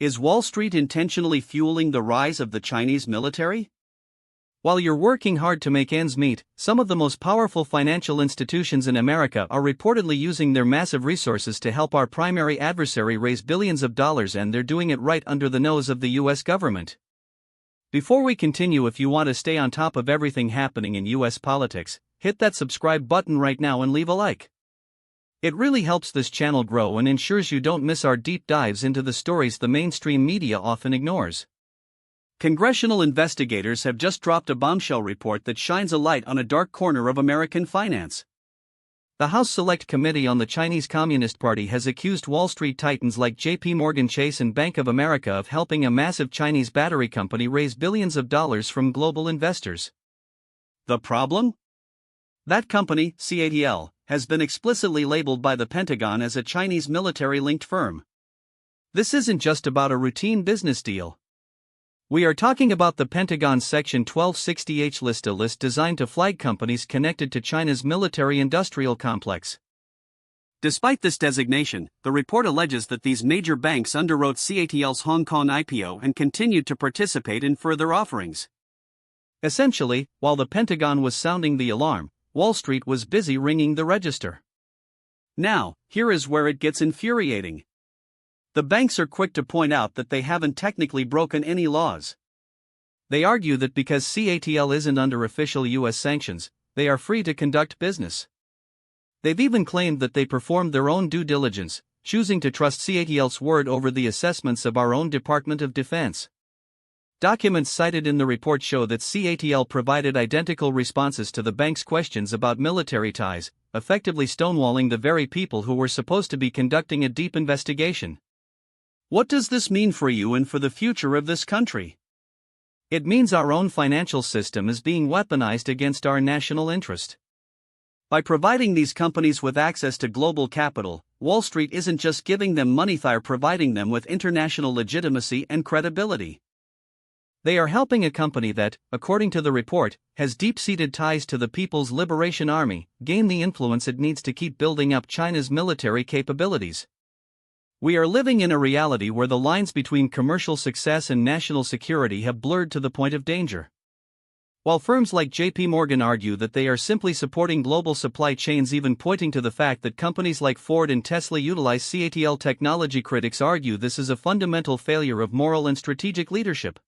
Is Wall Street intentionally fueling the rise of the Chinese military? While you're working hard to make ends meet, some of the most powerful financial institutions in America are reportedly using their massive resources to help our primary adversary raise billions of dollars, and they're doing it right under the nose of the US government. Before we continue, if you want to stay on top of everything happening in US politics, hit that subscribe button right now and leave a like. It really helps this channel grow and ensures you don't miss our deep dives into the stories the mainstream media often ignores. Congressional investigators have just dropped a bombshell report that shines a light on a dark corner of American finance. The House Select Committee on the Chinese Communist Party has accused Wall Street titans like J.P. Morgan Chase and Bank of America of helping a massive Chinese battery company raise billions of dollars from global investors. The problem? That company, CATL, has been explicitly labeled by the Pentagon as a Chinese military-linked firm. This isn't just about a routine business deal. We are talking about the Pentagon's Section 1260H list, a list designed to flag companies connected to China's military-industrial complex. Despite this designation, the report alleges that these major banks underwrote CATL's Hong Kong IPO and continued to participate in further offerings. Essentially, while the Pentagon was sounding the alarm, Wall Street was busy ringing the register. Now, here is where it gets infuriating. The banks are quick to point out that they haven't technically broken any laws. They argue that because CATL isn't under official U.S. sanctions, they are free to conduct business. They've even claimed that they performed their own due diligence, choosing to trust CATL's word over the assessments of our own Department of Defense. Documents cited in the report show that CATL provided identical responses to the bank's questions about military ties, effectively stonewalling the very people who were supposed to be conducting a deep investigation. What does this mean for you and for the future of this country? It means our own financial system is being weaponized against our national interest. By providing these companies with access to global capital, Wall Street isn't just giving them money, they're providing them with international legitimacy and credibility. They are helping a company that, according to the report, has deep-seated ties to the People's Liberation Army, gain the influence it needs to keep building up China's military capabilities. We are living in a reality where the lines between commercial success and national security have blurred to the point of danger. While firms like J.P. Morgan argue that they are simply supporting global supply chains, even pointing to the fact that companies like Ford and Tesla utilize CATL technology, critics argue this is a fundamental failure of moral and strategic leadership.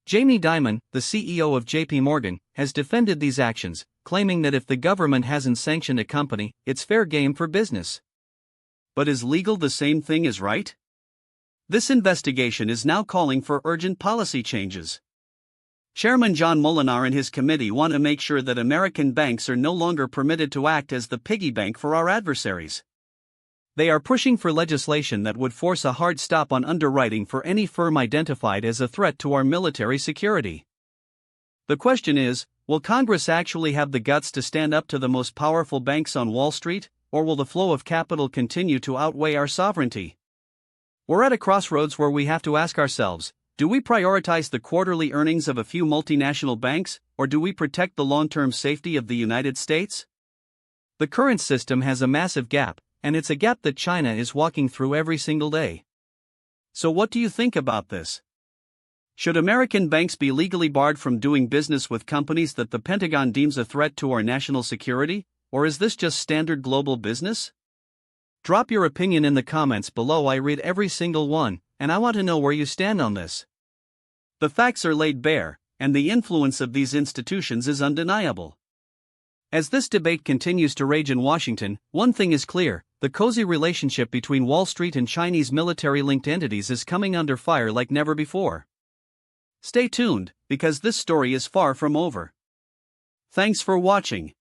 Jamie Dimon, the CEO of J.P. Morgan, has defended these actions, claiming that if the government hasn't sanctioned a company, it's fair game for business. But is legal the same thing as right? This investigation is now calling for urgent policy changes. Chairman John Molinar and his committee want to make sure that American banks are no longer permitted to act as the piggy bank for our adversaries. They are pushing for legislation that would force a hard stop on underwriting for any firm identified as a threat to our military security. The question is, will Congress actually have the guts to stand up to the most powerful banks on Wall Street, or will the flow of capital continue to outweigh our sovereignty? We're at a crossroads where we have to ask ourselves, do we prioritize the quarterly earnings of a few multinational banks, or do we protect the long-term safety of the United States? The current system has a massive gap, and it's a gap that China is walking through every single day. So what do you think about this? Should American banks be legally barred from doing business with companies that the Pentagon deems a threat to our national security, or is this just standard global business? Drop your opinion in the comments below. I read every single one, and I want to know where you stand on this. The facts are laid bare, and the influence of these institutions is undeniable. As this debate continues to rage in Washington, one thing is clear: the cozy relationship between Wall Street and Chinese military-linked entities is coming under fire like never before. Stay tuned, because this story is far from over. Thanks for watching.